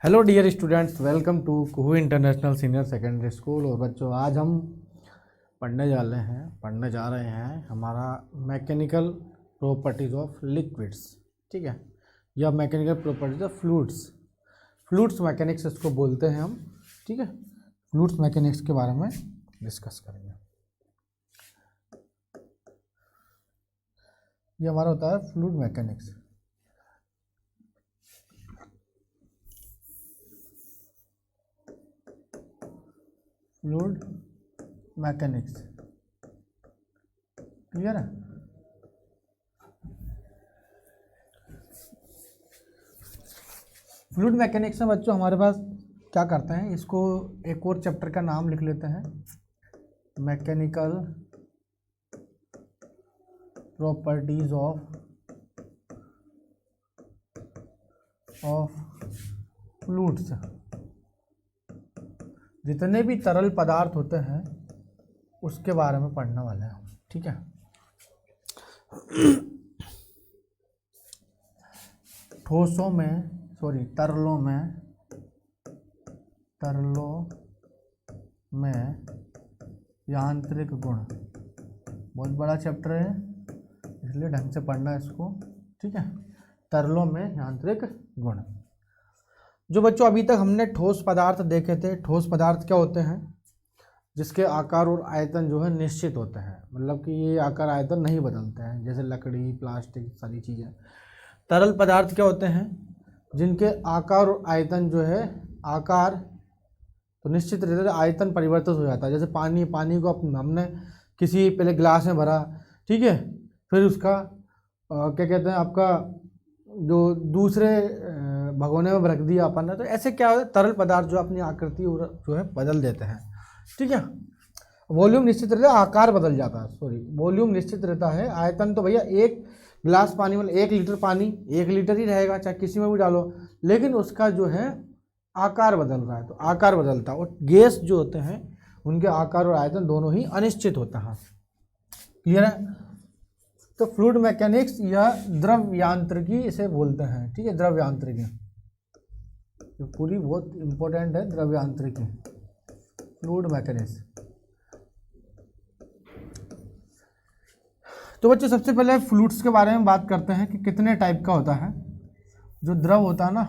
Hello dear students, welcome to Kuhu international senior secondary school. और बच्चों, आज हम पढ़ने जा रहे हैं हमारा मैकेनिकल प्रॉपर्टीज़ ऑफ लिक्विड्स। ठीक है, या mechanical properties of fluids mechanics इसको बोलते हैं हम। ठीक है, फ्लूइड्स मैकेनिक्स के बारे में डिस्कस करेंगे। ये हमारा होता है fluid mechanics. Fluid mechanics clear है। फ्लूइड मैकेनिक्स में बच्चों हमारे पास क्या करते हैं, इसको एक और चैप्टर का नाम लिख लेते हैं, मैकेनिकल प्रॉपर्टीज ऑफ फ्लूइड्स। जितने भी तरल पदार्थ होते हैं उसके बारे में पढ़ने वाले हैं। ठीक है, तरलों में यांत्रिक गुण बहुत बड़ा चैप्टर है, इसलिए ढंग से पढ़ना है इसको। ठीक है, तरलों में यांत्रिक गुण। जो बच्चों अभी तक हमने ठोस पदार्थ देखे थे, ठोस पदार्थ क्या होते हैं, जिसके आकार और आयतन जो है निश्चित होते हैं, मतलब कि ये आकार आयतन नहीं बदलते हैं, जैसे लकड़ी, प्लास्टिक, सारी चीज़ें। तरल पदार्थ क्या होते हैं, जिनके आकार और आयतन जो है, आकार तो निश्चित रहता है, आयतन परिवर्तित हो जाता है। जैसे पानी को हमने किसी पहले गिलास में भरा, ठीक है, फिर उसका क्या कहते हैं, आपका जो दूसरे भगोने में रख दिया अपन ने, तो ऐसे क्या होता है, तरल पदार्थ जो अपनी आकृति जो है बदल देते हैं। ठीक है, वॉल्यूम निश्चित रहता है, आकार बदल जाता है, वॉल्यूम निश्चित रहता है, आयतन तो भैया एक गिलास पानी मतलब 1 लीटर पानी 1 लीटर ही रहेगा, चाहे किसी में भी डालो, लेकिन उसका जो है आकार बदल रहा है, तो आकार बदलता है। और गैस जो होते हैं उनके आकार और आयतन दोनों ही अनिश्चित होता है। क्लियर है। तो फ्लूइड मैकेनिक्स या द्रव यांत्रिकी इसे बोलते हैं। ठीक है, द्रव यांत्रिकी पूरी बहुत इंपॉर्टेंट है, द्रव यांत्रिकी, फ्लूइड मैकेनिक्स। तो बच्चों सबसे पहले फ्लूइड्स के बारे में बात करते हैं कि कितने टाइप का होता है। जो द्रव होता है ना,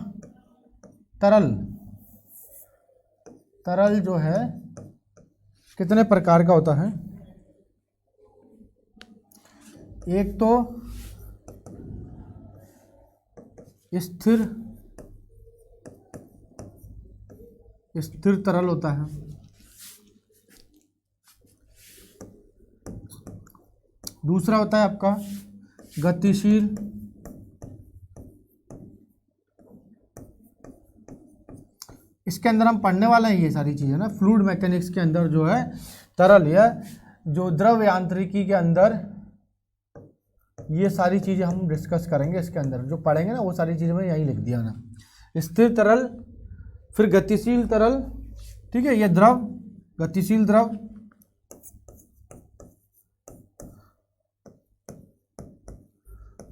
तरल जो है कितने प्रकार का होता है। एक तो स्थिर तरल होता है, दूसरा होता है आपका गतिशील, इसके अंदर हम पढ़ने वाले हैं ये सारी चीज़ें ना। फ्लूइड मैकेनिक्स के अंदर जो है तरल या जो द्रव यांत्रिकी के अंदर ये सारी चीज़ें हम डिस्कस करेंगे। इसके अंदर जो पढ़ेंगे ना वो सारी चीज़ें मैं यहीं लिख दिया ना, स्थिर तरल, फिर गतिशील तरल, ठीक है, ये द्रव, गतिशील द्रव,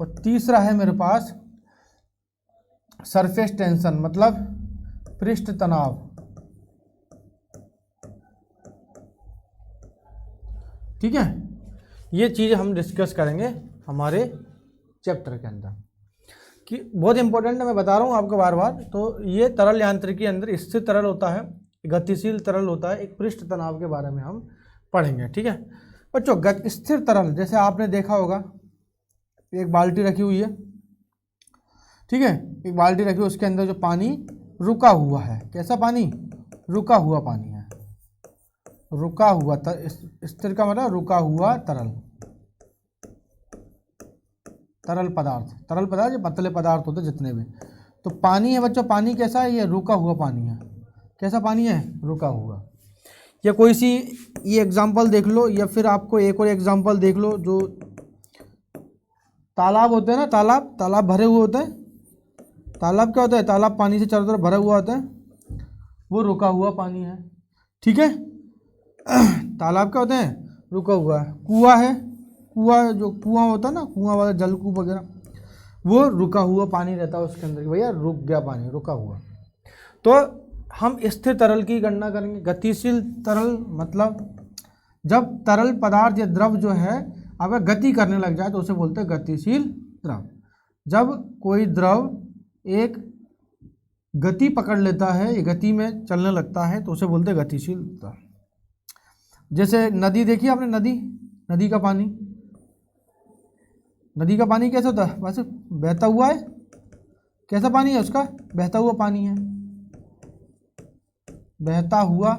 और तीसरा है मेरे पास सरफेस टेंशन, मतलब पृष्ठ तनाव। ठीक है, ये चीज़ हम डिस्कस करेंगे हमारे चैप्टर के अंदर, कि बहुत इंपॉर्टेंट है, मैं बता रहा हूँ आपको बार बार। तो ये तरल यांत्रिकी के अंदर स्थिर तरल होता है, गतिशील तरल होता है, एक पृष्ठ तनाव के बारे में हम पढ़ेंगे। ठीक है बच्चों, स्थिर तरल जैसे आपने देखा होगा, एक बाल्टी रखी हुई है, ठीक है, एक बाल्टी रखी हुई, उसके अंदर जो पानी रुका हुआ है, कैसा पानी, रुका हुआ पानी है, रुका हुआ स्थिर का मतलब रुका हुआ तरल पदार्थ जो पतले पदार्थ होते जितने भी। तो पानी है बच्चों, पानी कैसा है, ये रुका हुआ पानी है, कैसा पानी है, रुका हुआ। या कोई सी ये एग्जांपल देख लो, या फिर आपको एक और एग्जांपल देख लो, जो तालाब होते हैं ना, तालाब भरे हुए होते हैं। तालाब क्या होता है, तालाब पानी से चारों तरफ भरा हुआ होता है, वो रुका हुआ पानी है। ठीक है, तालाब क्या होते हैं, रुका हुआ है। कुआं है, जो कुआं होता है ना, कुआं वाला जलकूप वगैरह, वो रुका हुआ पानी रहता है उसके अंदर, भैया रुक गया पानी, रुका हुआ। तो हम स्थिर तरल की गणना करेंगे। गतिशील तरल मतलब जब तरल पदार्थ या द्रव जो है अगर गति करने लग जाए तो उसे बोलते हैं गतिशील द्रव। जब कोई द्रव एक गति पकड़ लेता है, ये गति में चलने लगता है तो उसे बोलते हैं गतिशील द्रव। जैसे नदी देखी आपने, नदी का पानी, नदी का पानी कैसा होता है, वैसे बहता हुआ है। कैसा पानी है उसका, बहता हुआ पानी है, बहता हुआ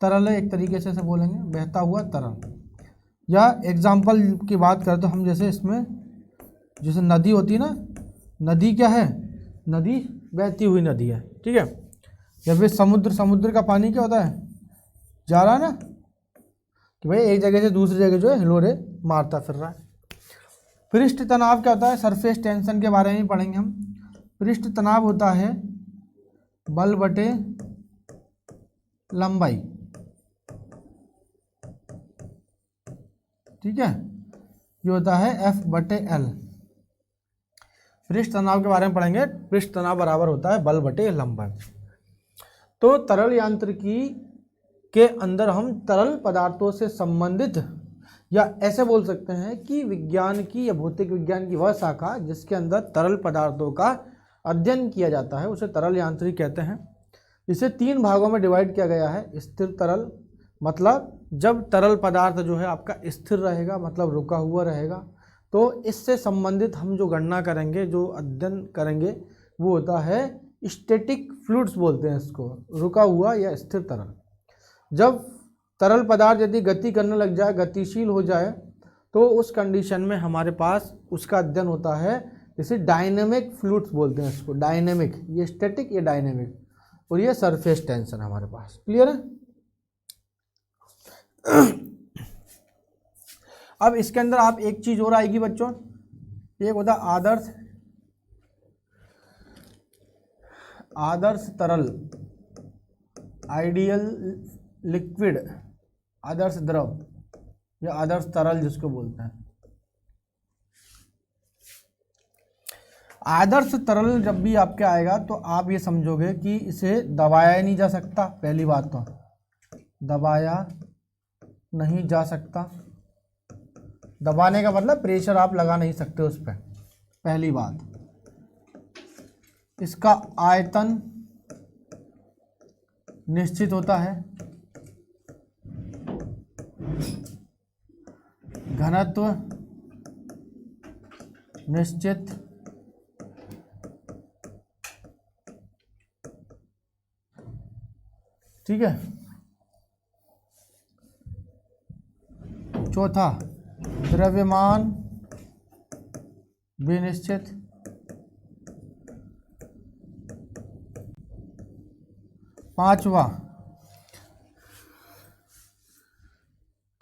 तरल है, एक तरीके से बोलेंगे बहता हुआ तरल। या एग्जाम्पल की बात करें तो हम जैसे इसमें जैसे नदी होती है ना, नदी क्या है, नदी बहती हुई नदी है, ठीक है। या फिर समुद्र का पानी क्या होता है, जा रहा है ना, कि भाई एक जगह से दूसरी जगह जो है हिलोरे मारता फिर रहा है। पृष्ठ तनाव क्या होता है, सरफेस टेंशन के बारे में पढ़ेंगे हम। पृष्ठ तनाव होता है बल बटे लंबाई, ठीक है, ये होता है F बटे L। पृष्ठ तनाव के बारे में पढ़ेंगे। पृष्ठ तनाव बराबर होता है बल बटे लंबाई। तो तरल यांत्रिकी के अंदर हम तरल पदार्थों से संबंधित, या ऐसे बोल सकते हैं कि विज्ञान की या भौतिक विज्ञान की वह शाखा जिसके अंदर तरल पदार्थों का अध्ययन किया जाता है उसे तरल यांत्रिकी कहते हैं। इसे 3 भागों में डिवाइड किया गया है। स्थिर तरल मतलब जब तरल पदार्थ जो है आपका स्थिर रहेगा, मतलब रुका हुआ रहेगा, तो इससे संबंधित हम जो गणना करेंगे, जो अध्ययन करेंगे, वो होता है स्टैटिक फ्लूइड्स बोलते हैं इसको, रुका हुआ या स्थिर तरल। जब तरल पदार्थ यदि गति करने लग जाए, गतिशील हो जाए, तो उस कंडीशन में हमारे पास उसका अध्ययन होता है, जैसे डायनेमिक फ्लूइड्स बोलते हैं इसको, डायनेमिक, ये स्टैटिक ये डायनेमिक, और ये सरफेस टेंशन हमारे पास। क्लियर है। अब इसके अंदर आप एक चीज और आएगी बच्चों, एक होता आदर्श तरल, आइडियल लिक्विड, आदर्श द्रव या आदर्श तरल जिसको बोलते हैं। आदर्श तरल जब भी आपके आएगा तो आप ये समझोगे कि इसे दबाया नहीं जा सकता। पहली बात तो दबाया नहीं जा सकता, दबाने का मतलब प्रेशर आप लगा नहीं सकते उस पर, पहली बात। इसका आयतन निश्चित होता है, घनत्व निश्चित, ठीक है। चौथा, द्रव्यमान भी निश्चित, पांचवा,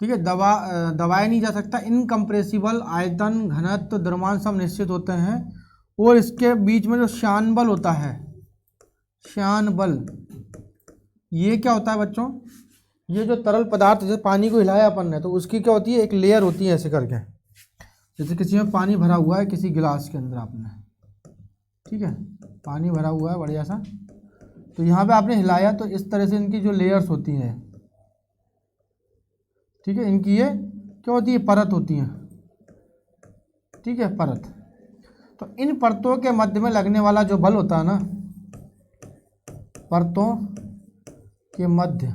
ठीक है, दबाया नहीं जा सकता, इनकम्प्रेसिबल, आयतन घनत्व द्रव्यमान सब निश्चित होते हैं। और इसके बीच में जो श्यान बल होता है, श्यान बल, ये क्या होता है बच्चों, ये जो तरल पदार्थ, जैसे पानी को हिलाया अपन ने, तो उसकी क्या होती है, एक लेयर होती है ऐसे करके। जैसे किसी में पानी भरा हुआ है, किसी गिलास के अंदर आपने, ठीक है, पानी भरा हुआ है बढ़िया सा, तो यहाँ पे आपने हिलाया तो इस तरह से इनकी जो लेयर्स होती हैं, ठीक है, इनकी ये क्या होती है, परत होती है, ठीक है, परत। तो इन परतों के मध्य में लगने वाला जो बल होता है ना, परतों के मध्य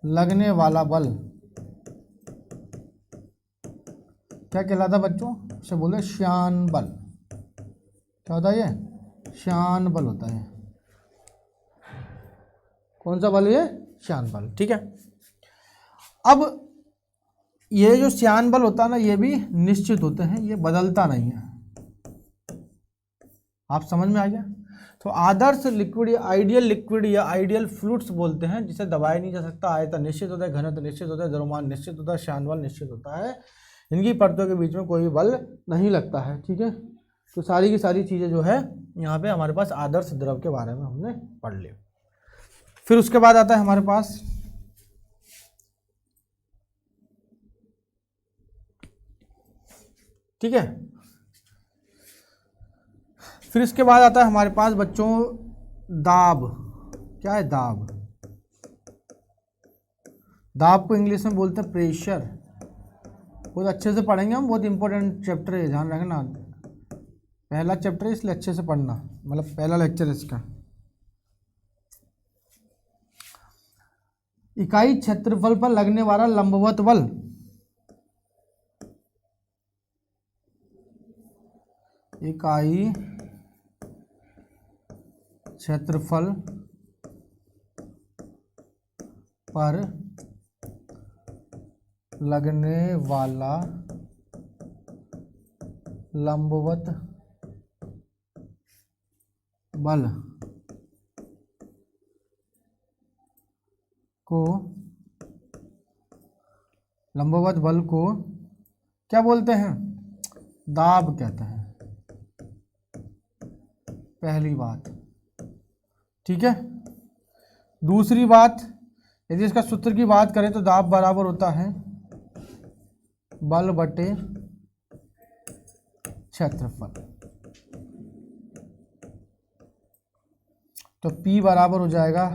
लगने वाला बल क्या कहलाता है बच्चों, इसे बोले श्यान बल। क्या होता है ये, श्यान बल होता है। कौन सा बल, ये श्यान बल, ठीक है। अब ये जो श्यान बल होता है ना, ये भी निश्चित होते हैं, ये बदलता नहीं है। आप समझ में आ गया। तो आदर्श लिक्विड या आइडियल लिक्विड या आइडियल फ्लूइड्स बोलते हैं जिसे दबाया नहीं जा सकता, आयतन निश्चित होता है, घनत्व निश्चित होता है, द्रव्यमान निश्चित होता है, श्यान बल निश्चित होता है, इनकी परतों के बीच में कोई भी बल नहीं लगता है, ठीक है। तो सारी की सारी चीज़ें जो है यहाँ पे हमारे पास आदर्श द्रव के बारे में हमने पढ़ लिया। फिर उसके बाद आता है हमारे पास ठीक है, फिर इसके बाद आता है हमारे पास बच्चों दाब। क्या है दाब? दाब को इंग्लिश में बोलते हैं प्रेशर। बहुत अच्छे से पढ़ेंगे हम, बहुत इंपॉर्टेंट चैप्टर है, ध्यान रखना। पहला चैप्टर है इसलिए अच्छे से पढ़ना, मतलब पहला लेक्चर है इसका। इकाई क्षेत्रफल पर लगने वाला लंबवत बल। इकाई क्षेत्रफल पर लगने वाला लंबवत बल को, लंबवत बल को क्या बोलते हैं? दाब कहते हैं। पहली बात, ठीक है। दूसरी बात, यदि इसका सूत्र की बात करें तो दाब बराबर होता है बल बटे क्षेत्रफल। तो P बराबर हो जाएगा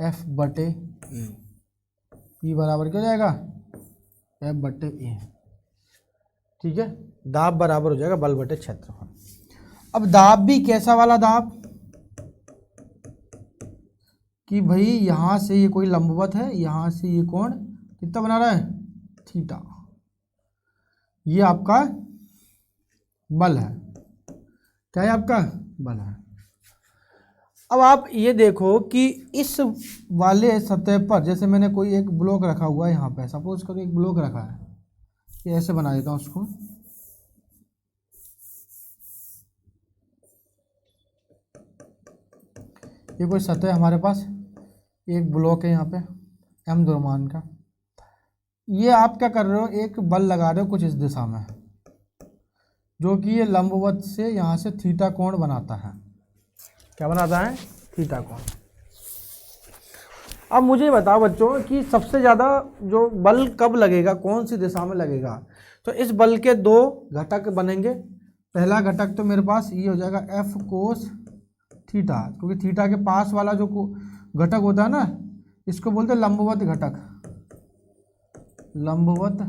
F बटे A। P बराबर क्या हो जाएगा? F बटे A, ठीक है। दाब बराबर हो जाएगा बल बटे क्षेत्रफल। अब दाब भी कैसा वाला दाब कि भाई यहां से ये कोई लंबवत है, यहां से ये कोण कितना बना रहा है? थीटा। ये आपका बल है। क्या है? आपका बल है। अब आप ये देखो कि इस वाले सतह पर, जैसे मैंने कोई एक ब्लॉक रखा हुआ है यहाँ पे, सपोज करो एक ब्लॉक रखा है, ये ऐसे बना देता हूँ उसको। ये कोई सतह है हमारे पास, एक ब्लॉक है यहाँ पे m द्रव्यमान का। ये आप क्या कर रहे हो? एक बल लगा रहे हो कुछ इस दिशा में, जो कि ये लंबवत से यहाँ से थीटा कोण बनाता है। क्या बनाता है? थीटा कोण। अब मुझे बताओ बच्चों कि सबसे ज़्यादा जो बल कब लगेगा, कौन सी दिशा में लगेगा? तो इस बल के दो घटक बनेंगे। पहला घटक तो मेरे पास ये हो जाएगा F कोस थीटा, क्योंकि थीटा के पास वाला जो घटक होता है ना, इसको बोलते हैं लंबवत घटक। लंबवत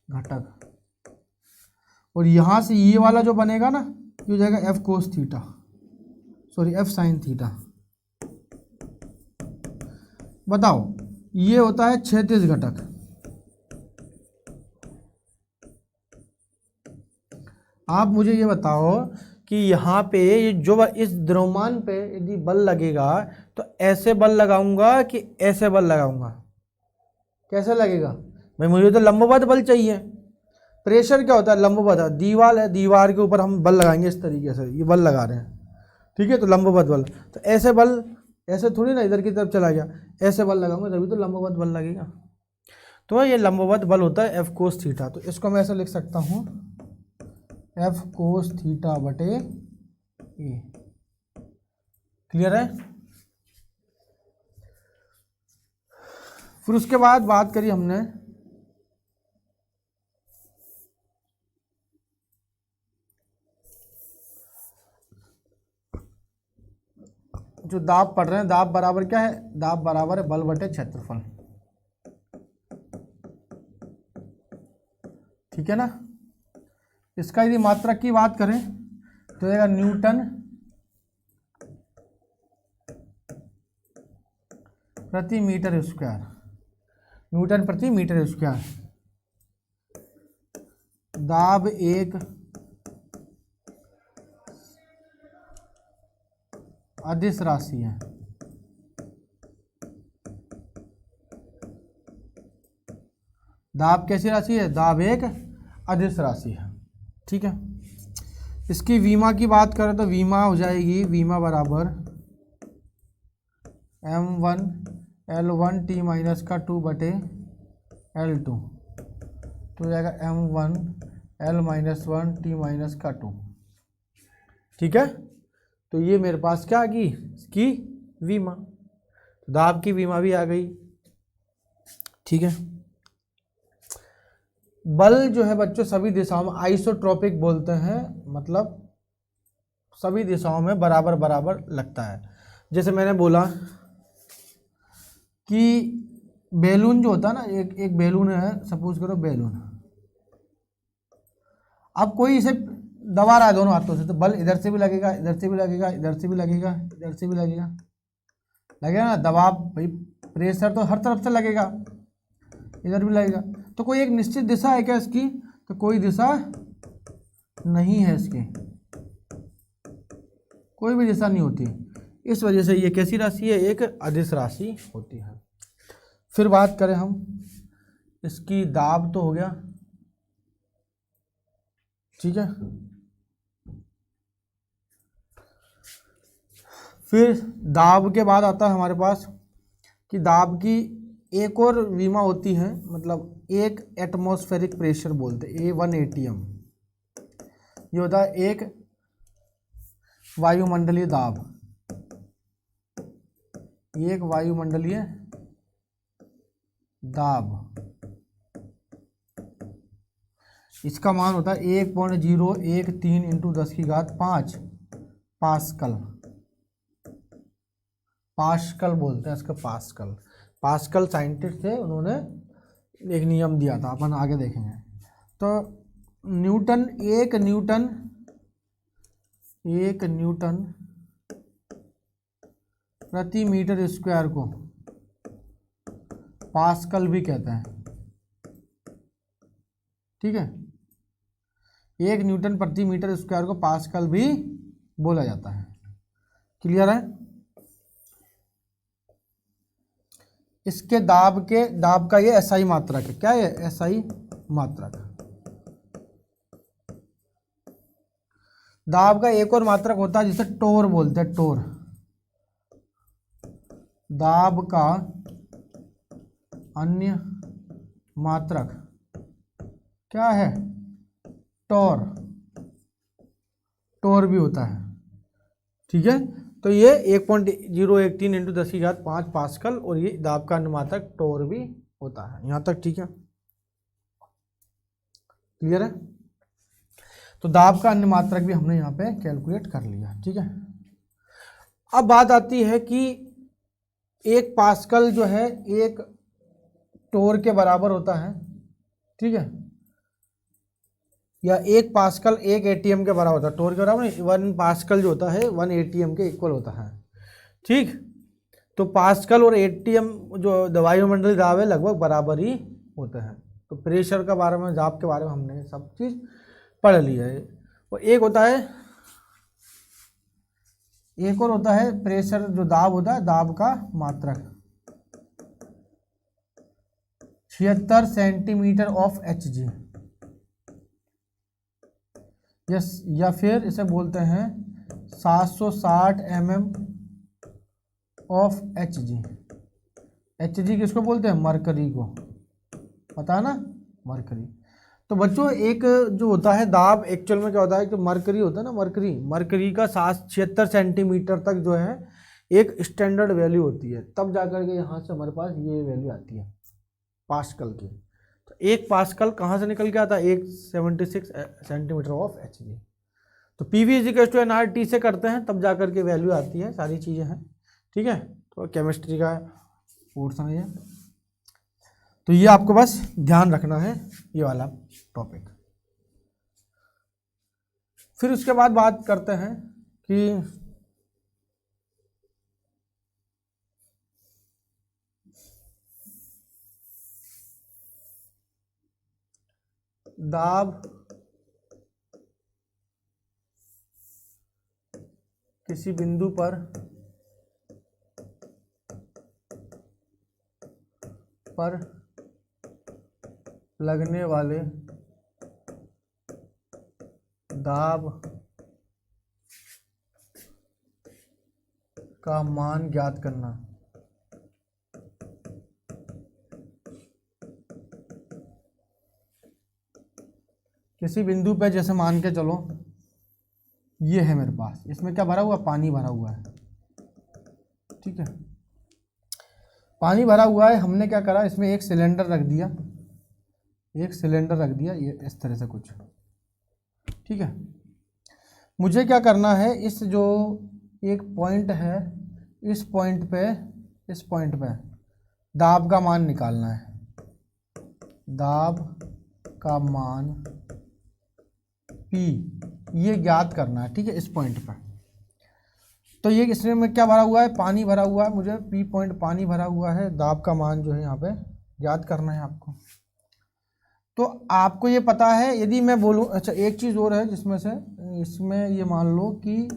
घटक। और यहाँ से ये वाला जो बनेगा ना, ये हो जाएगा F cos theta, sorry F sine theta. बताओ, ये होता है क्षैतिज घटक। आप मुझे ये बताओ कि यहाँ पे ये जो इस द्रव्यमान पे यदि बल लगेगा तो ऐसे बल लगाऊंगा कि ऐसे बल लगाऊंगा? कैसे लगेगा भाई? मुझे तो लंबवत बल चाहिए। प्रेशर क्या होता है? लंबवत। दीवार है, दीवार के ऊपर हम बल लगाएंगे इस तरीके से, ये बल लगा रहे हैं, ठीक है, तो लंबवत बल। तो ऐसे बल, ऐसे थोड़ी ना इधर की तरफ चला गया, ऐसे बल लगाऊंगा तभी तो लंबवत बल लगेगा। तो ये लंबवत बल होता है F कोस थीटा। तो इसको मैं ऐसे लिख सकता हूँ F कोस थीटा बटे A। क्लियर है? फिर उसके बाद बात करी हमने जो दाब पढ़ रहे हैं, दाब बराबर क्या है? दाब बराबर है बल बटे क्षेत्रफल, ठीक है ना। इसका यदि मात्रा की बात करें तो रहेगा न्यूटन प्रति मीटर स्क्वायर। न्यूटन प्रति मीटर स्क्वायर। दाब एक अदिश राशि है। दाब कैसी राशि है? दाब एक अदिश राशि है, ठीक है। इसकी वीमा की बात करें तो वीमा हो जाएगी, वीमा बराबर m1 L1 t माइनस का 2 बटे L2, तो हो जाएगा m1 L minus 1 t minus का 2, ठीक है। तो ये मेरे पास क्या आ गई? इसकी वीमा। दाब की वीमा भी आ गई, ठीक है। बल जो है बच्चों सभी दिशाओं में आइसोट्रोपिक बोलते हैं, मतलब सभी दिशाओं में बराबर बराबर लगता है। जैसे मैंने बोला कि बैलून जो होता है ना, एक बैलून है, सपोज करो बैलून, अब कोई इसे दबा रहा है दोनों हाथों से, तो बल इधर से भी लगेगा, इधर से भी लगेगा, इधर से भी लगेगा, इधर से भी लगेगा, लगेगा ना दबाव भाई, प्रेशर तो हर तरफ से लगेगा, इधर भी लगेगा। तो कोई एक निश्चित दिशा है क्या इसकी? तो कोई दिशा नहीं है इसकी, कोई भी दिशा नहीं होती। इस वजह से ये कैसी राशि है? एक अदिश राशि होती है। फिर बात करें हम इसकी, दाब तो हो गया, ठीक है। फिर दाब के बाद आता है हमारे पास कि दाब की एक और विमा होती है, मतलब एक एटमॉस्फेरिक प्रेशर बोलते हैं, A1 ATM। ये होता है एक वायुमंडलीय दाब, एक वायुमंडलीय दाब। इसका मान होता है 1.013 इंटू 10⁵ पास्कल। पास्कल बोलते हैं इसका, पास्कल। पास्कल साइंटिस्ट थे, उन्होंने एक नियम दिया था, अपन आगे देखेंगे। तो न्यूटन, एक न्यूटन प्रति मीटर स्क्वायर को पास्कल भी कहते हैं, ठीक है। एक न्यूटन प्रति मीटर स्क्वायर को पास्कल भी बोला जाता है। क्लियर है? इसके दाब का ये एसआई मात्रक है। क्या है? एसआई मात्रक। दाब का एक और मात्रक होता है जिसे टोर बोलते हैं, टोर। दाब का अन्य मात्रक क्या है? टोर। टोर भी होता है, ठीक है। तो ये 1.013 इंटू 10⁵ पास्कल, और ये दाब का अन्य मात्रक टोर भी होता है। यहां तक ठीक है? क्लियर है? तो दाब का अन्य मात्रक भी हमने यहाँ पे कैलकुलेट कर लिया, ठीक है। अब बात आती है कि एक पास्कल जो है एक टोर के बराबर होता है, ठीक है, या एक पास्कल एक एटीएम के बराबर होता है। टोर के बराबर नहीं, 1 पास्कल जो होता है 1 एटीएम के इक्वल होता है, ठीक। तो पास्कल और एटीएम जो वायुमंडलीय दाब है लगभग बराबर ही होते हैं। तो प्रेशर के बारे में, दाब के बारे में हमने सब चीज़ पढ़ लिया है। और एक होता है, एक और होता है प्रेशर, जो दाब होता है, दाब का मात्रक 76 सेंटीमीटर ऑफ Hg, यस, या फिर इसे बोलते हैं 760 mm ऑफ Hg। Hg किसको बोलते हैं? मरकरी को, पता है ना, मरकरी। तो बच्चों एक जो होता है दाब, एक्चुअल में क्या होता है कि मरकरी होता है ना, मरकरी का 76 सेंटीमीटर तक जो है एक स्टैंडर्ड वैल्यू होती है, तब जाकर के यहाँ से हमारे पास ये वैल्यू आती है पास्कल की। तो एक पास्कल कहाँ से निकल के आता है? 176 सेंटीमीटर ऑफ Hg। तो PV = nRT से करते हैं, तब जाकर के वैल्यू आती है, सारी चीज़ें हैं, ठीक है। तो केमिस्ट्री का पोर्शन है। तो ये आपको बस ध्यान रखना है, ये वाला टॉपिक। फिर उसके बाद बात करते हैं कि दाब किसी बिंदु पर लगने वाले दाब का मान ज्ञात करना। किसी बिंदु पे जैसे मान के चलो ये है मेरे पास, इसमें क्या भरा हुआ? पानी भरा हुआ है, ठीक है। पानी भरा हुआ है, हमने क्या करा, इसमें एक सिलेंडर रख दिया, ये इस तरह से कुछ, ठीक है। मुझे क्या करना है, इस जो एक पॉइंट है, इस पॉइंट पे दाब का मान निकालना है, दाब का मान P ये ज्ञात करना है, ठीक है, इस पॉइंट पर। तो ये इसमें में क्या भरा हुआ है, पानी भरा हुआ है, मुझे P पॉइंट पानी भरा हुआ है, दाब का मान जो है यहाँ पे ज्ञात करना है आपको। तो आपको ये पता है, यदि मैं बोलूँ, अच्छा एक चीज़ और है जिसमें से, इसमें ये मान लो कि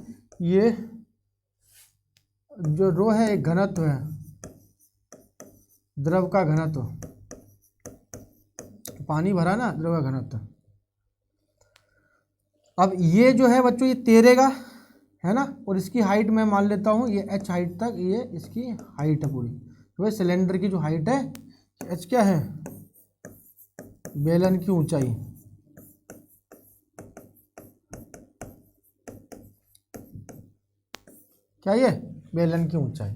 ये जो रो है एक घनत्व है, द्रव का घनत्व, पानी भरा ना, द्रव का घनत्व। अब ये जो है बच्चों ये तैरेगा, है ना, और इसकी हाइट मैं मान लेता हूँ ये h हाइट तक, ये इसकी हाइट है पूरी। तो ये सिलेंडर की जो हाइट है, h क्या है, बेलन की ऊंचाई, क्या ये बेलन की ऊंचाई।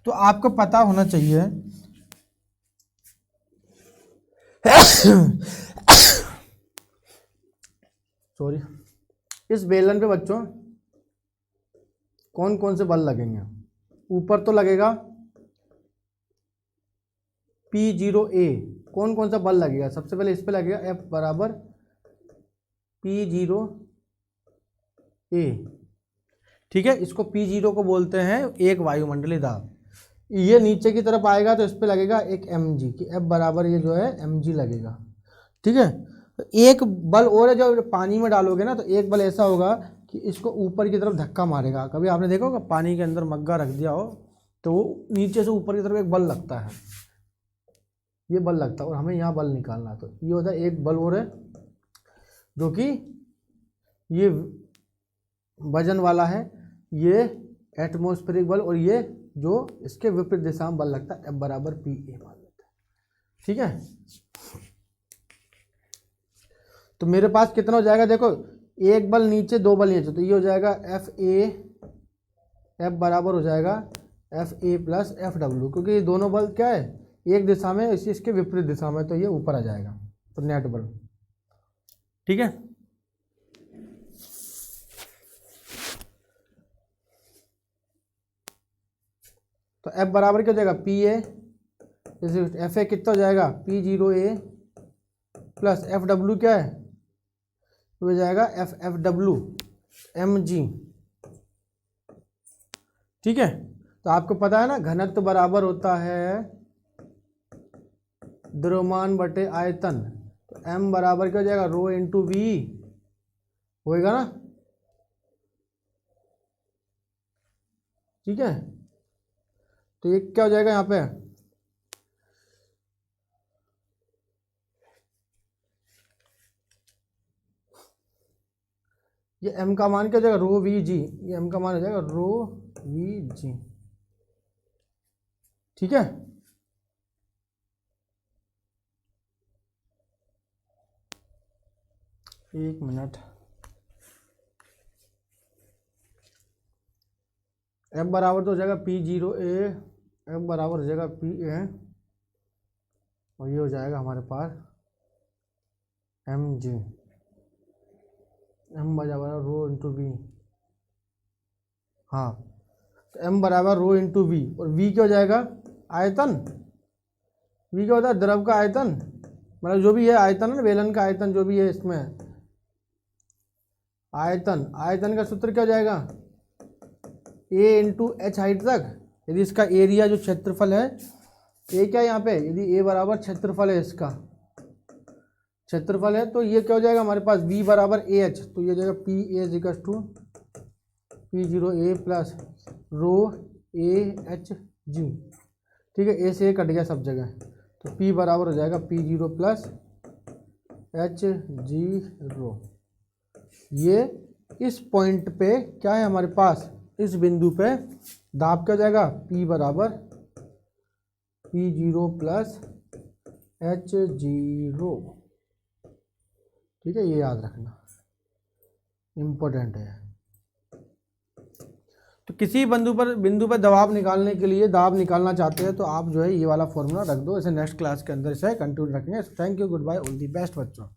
तो आपको पता होना चाहिए सॉरी, इस बेलन पे बच्चों कौन कौन से बल लगेंगे। ऊपर तो लगेगा P0A, कौन कौन सा बल लगेगा, सबसे पहले इस पे लगेगा F बराबर P0A, ठीक है, इसको P0 को बोलते हैं एक वायुमंडलीय दाब। ये नीचे की तरफ आएगा तो इस पे लगेगा एक mg, कि F बराबर ये जो है mg लगेगा, ठीक है। तो एक बल और है, जो पानी में डालोगे ना, तो एक बल ऐसा होगा कि इसको ऊपर की तरफ धक्का मारेगा। कभी आपने देखा होगा पानी के अंदर मग्गा रख दिया हो तो वो नीचे से ऊपर की तरफ एक बल लगता है, ये बल लगता है, और हमें यहाँ बल निकालना है। तो ये होता है एक बल और है जो कि ये वजन वाला है, ये एटमॉस्फेरिक बल, और ये जो इसके विपरीत दिशा में बल लगता है, F बराबर PA मान लेते हैं, ठीक है। तो मेरे पास कितना हो जाएगा, देखो एक बल नीचे, दो बल नीचे, तो ये हो जाएगा F बराबर हो जाएगा FA प्लस FW, क्योंकि ये दोनों बल क्या है, एक दिशा में, इसके विपरीत दिशा में, तो ये ऊपर आ जाएगा, तो नेट बल, ठीक है। तो F बराबर क्या हो जाएगा PA, जैसे FA कितना हो जाएगा P0A प्लस FW क्या है, तो हो जाएगा FW mg, ठीक है। तो आपको पता है ना, घनत्व बराबर होता है द्रव्यमान बटे आयतन, तो m बराबर क्या हो जाएगा रो इंटू वी होएगा ना, ठीक है। तो ये क्या हो जाएगा यहाँ पे, ये m का मान क्या हो जाएगा रो वी जी, ये m का मान हो जाएगा रो वी जी, ठीक है। एक मिनट, F बराबर तो हो जाएगा P0A, F बराबर हो जाएगा PA, और ये हो जाएगा हमारे पास mg, m बराबर रो इंटू वी, हाँ, तो m बराबर रो इंटू वी, और v क्या हो जाएगा आयतन, v क्या होता है द्रव का आयतन, मतलब जो भी है आयतन है ना, बेलन का आयतन जो भी है इसमें, आयतन का सूत्र क्या हो जाएगा A इंटू एच हाइट तक, यदि इसका एरिया जो क्षेत्रफल है, A क्या है यहाँ पे, यदि A बराबर क्षेत्रफल है, इसका क्षेत्रफल है, तो ये क्या हो जाएगा हमारे पास V बराबर AH, तो ये हो जाएगा PA equal to P0A plus rho AHG, ठीक है। A से A कट गया सब जगह, तो P बराबर हो जाएगा P0 प्लस HG रो। ये इस पॉइंट पे क्या है हमारे पास, इस बिंदु पे दाब क्या हो जाएगा P बराबर P0 प्लस HG रो, ठीक है, ये याद रखना इम्पोर्टेंट है। तो किसी बिंदु पर दबाव निकालने के लिए, दाब निकालना चाहते हैं, तो आप जो है ये वाला फॉर्मूला रख दो, इसे नेक्स्ट क्लास के अंदर इसे कंटिन्यू रखेंगे। Thank you, good bye, all the best बच्चों।